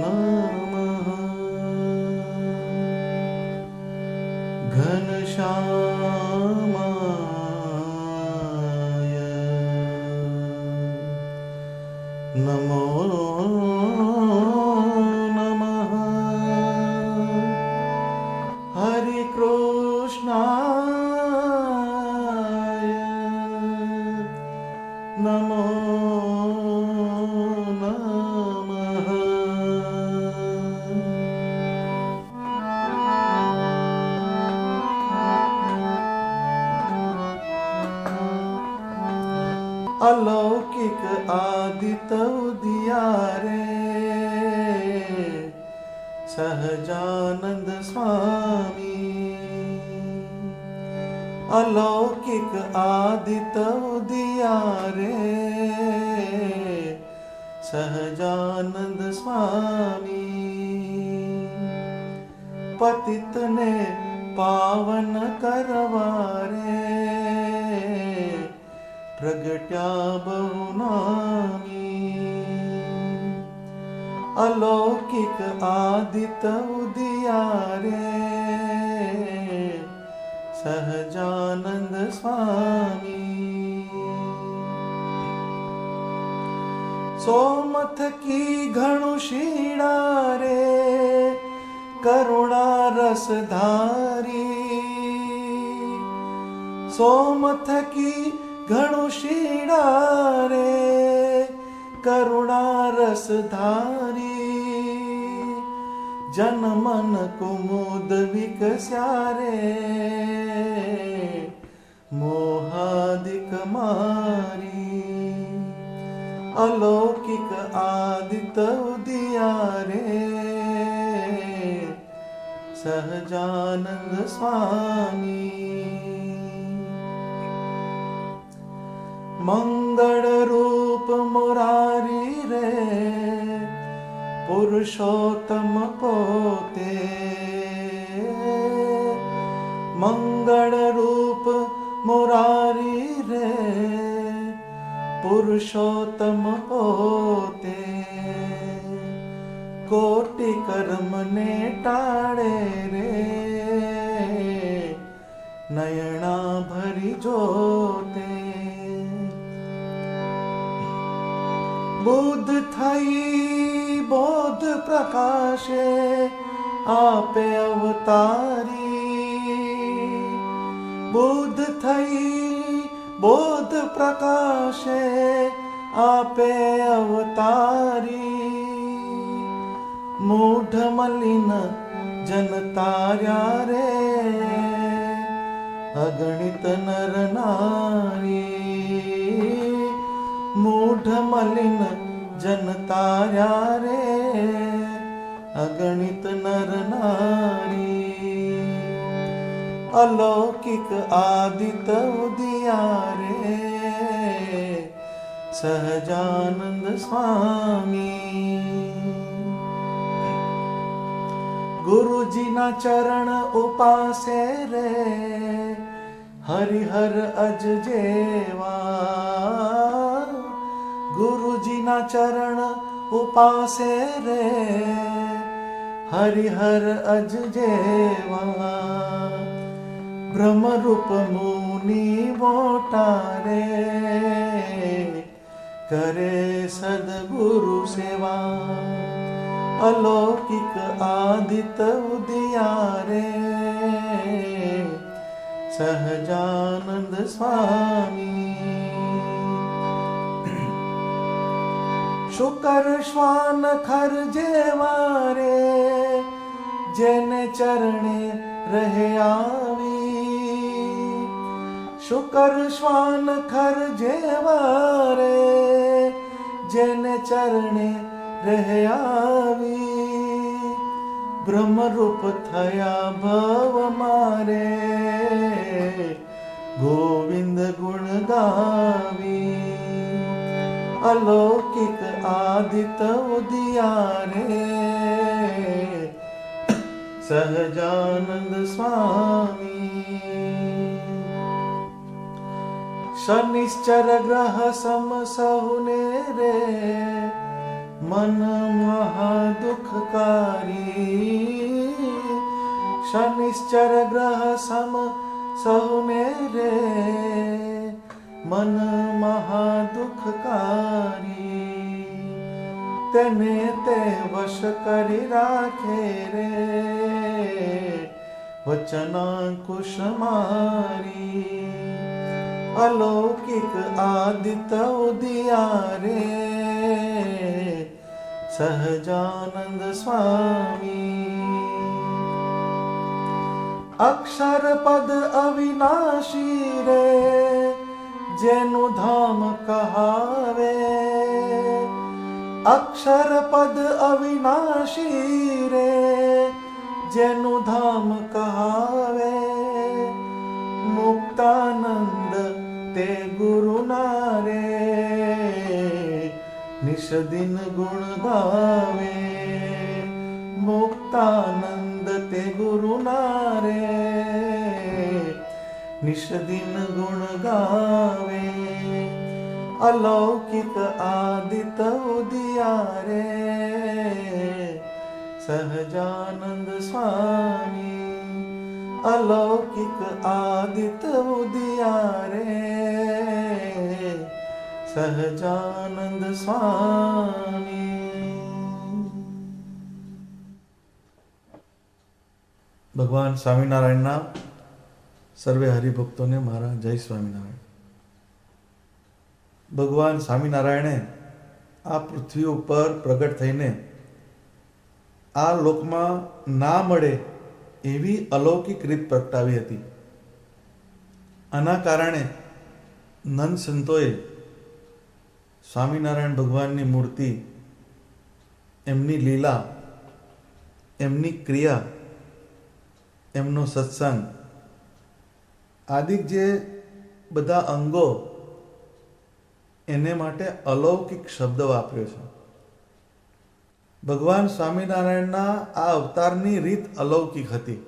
नमः घनश्यामाय नमो नमः हरे कृष्णाय नमो नमः अलौकिक आदित्य उदियारे सहजानंद स्वामी अलौकिक आदित्य उदियारे सहजानंद स्वामी पतित ने पावन करवारे प्रगट्या बहुनामी अलौकिक आदित्य उदियारे सहजानंद स्वामी सोमथ की घणुशीड़ा रे करुणा रसधारी सोमथ की घणुशीड़ा रे करुणा रसधारी जन मन कुमुद विकस्यारे मोहादिक मारी अलौकिक आदित्य उदियारे सहजानंद स्वामी मंगल रूप मुरारी रे पुरुषोत्तम पोते मंगल रूप मुरारी रे पुरुषोत्तम पोते कोटि कर्म ने टाळे रे नयना भरी जोते बुद्ध थई बोध प्रकाशे आपे अवतारी बुद्ध थई बोध प्रकाशे आपे अवतारी मूढ़ मलिन जनतार्या रे अगणित नर नारी मूढ़ मलिन जनतार्या रे अगणित नर नारी अलौकिक आदित्य उदियारे सहजानंद स्वामी गुरुजी ना चरण उपासे रे हरिहर अज जेवा गुरुजी ना चरण उपासे रे हरिहर अज जेवा ब्रह्म रूप मुनि मोटारे करे सदगुरु सेवा अलौकिक आदित्य उदियारे सहजानंद स्वामी शुकर श्वान खर जेवारे जेने चरणे रहे आवी शुकर श्वान खर जेवारे जेने चरणे रहे आवी ब्रह्म रूप थया भव मारे गोविंद गुण गावी अलौकिक आदित्य उदियारे सहजानंद स्वामी शनिश्चर ग्रह सम सहुने रे મન મહાદુખકારી શનિશ્ચર ગ્રહ સમ સૌને રે મન મહાદુખકારી તેને તે વશ કરી રાખે રે વચનાંકુશ મારી અલૌકિક આદિત્ય ઉદિયારે સહજાનંદ સ્વામી અક્ષર પદ અવિનાશી રે જેનું ધામ કહાવે અક્ષર પદ અવિનાશી રે જેનું ધામ કહાવે મુક્તાનંદ તે ગુરુના રે નિષદિન ગુણ ગાવે મુક્તાનંદ તે ગુરુના રે નિષદિન ગુણ ગાવે અલૌકિક આદિત્ય ઉદિયારે સહજાનંદ સ્વામી અલૌકિક આદિત્ય ઉદિયારે સહજાનંદ સ્વામી. ભગવાન સ્વામિનારાયણના સર્વે હરિભક્તોને મારા જય સ્વામિનારાયણ. ભગવાન સ્વામિનારાયણે આ પૃથ્વી ઉપર પ્રગટ થઈને આ લોકમાં ના મળે એવી અલૌકિક રીત પ્રગટાવી હતી. આના કારણે નંદ સંતોએ સ્વામિનારાયણ ભગવાનની મૂર્તિ, એમની લીલા, એમની ક્રિયા, એમનો સત્સંગ આદિક જે બધા અંગો એને માટે અલૌકિક શબ્દ વાપર્યો છે. ભગવાન સ્વામિનારાયણના આ અવતારની રીત અલૌકિક હતી.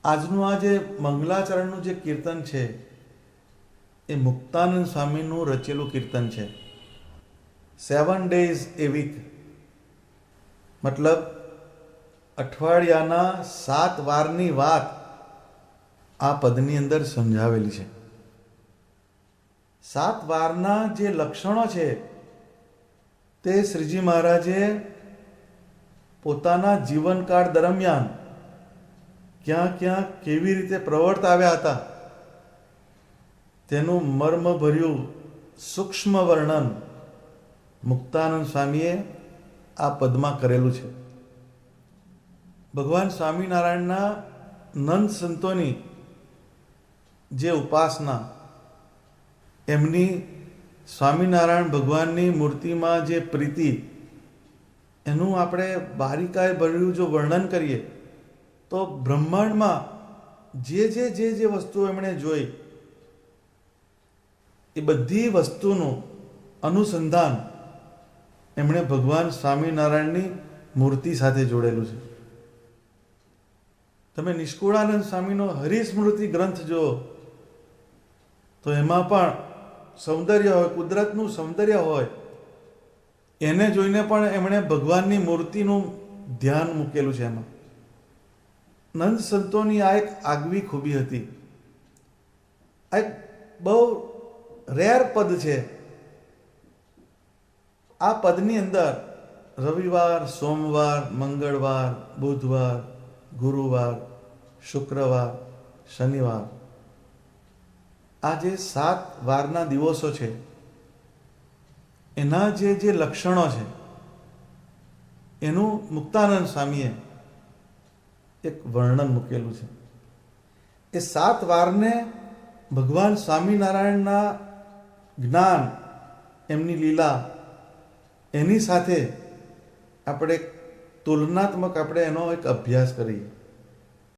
આજનું આ જે મંગલાચરણનું જે કીર્તન છે એ મુક્તાનંદ સ્વામીનું રચેલું કીર્તન છે. 7 days a week મતલબ અઠવાડિયાના 7 વારની વાત આ પદની અંદર સમજાવેલી છે. 7 વારના જે લક્ષણો છે તે શ્રીજી મહારાજે પોતાના જીવનકાળ દરમિયાન ક્યાં ક્યાં કેવી રીતે પ્રવર્તાવ્યા હતા તેનું મર્મભર્યું સૂક્ષ્મ વર્ણન મુક્તાનંદ સ્વામીએ આ પદમાં કરેલું છે. ભગવાન સ્વામિનારાયણના નંદ સંતોની જે ઉપાસના, એમની સ્વામિનારાયણ ભગવાનની મૂર્તિમાં જે પ્રીતિ, એનું આપણે બારીકાઈ ભર્યું જો વર્ણન કરીએ તો બ્રહ્માંડમાં જે વસ્તુઓ એમણે જોઈ એ બધી વસ્તુનું અનુસંધાન એમણે ભગવાન સ્વામિનારાયણની મૂર્તિ સાથે જોડેલું છે. તમે નિષ્કુળાનંદ સ્વામીનો હરિસ્મૃતિ ગ્રંથ જુઓ તો એમાં પણ સૌંદર્ય હોય, કુદરતનું સૌંદર્ય હોય, એને જોઈને પણ એમણે ભગવાનની મૂર્તિનું ધ્યાન મૂકેલું છે. એમાં નંદ સંતોની આ એક આગવી ખૂબી હતી. આ એક બહુ રેર પદ છે. આ પદની અંદર રવિવાર, સોમવાર, મંગળવાર, બુધવાર, ગુરુવાર, શુક્રવાર, શનિવાર, આ જે 7 વારના દિવસો છે એના જે લક્ષણો છે એનું મુક્તાનંદ સ્વામીએ એક વર્ણન મૂકેલું છે. એ 7 વારને ભગવાન સ્વામિનારાયણના જ્ઞાન, એમની લીલા, એની સાથે આપણે તુલનાત્મક આપણે એનો એક અભ્યાસ કરીએ.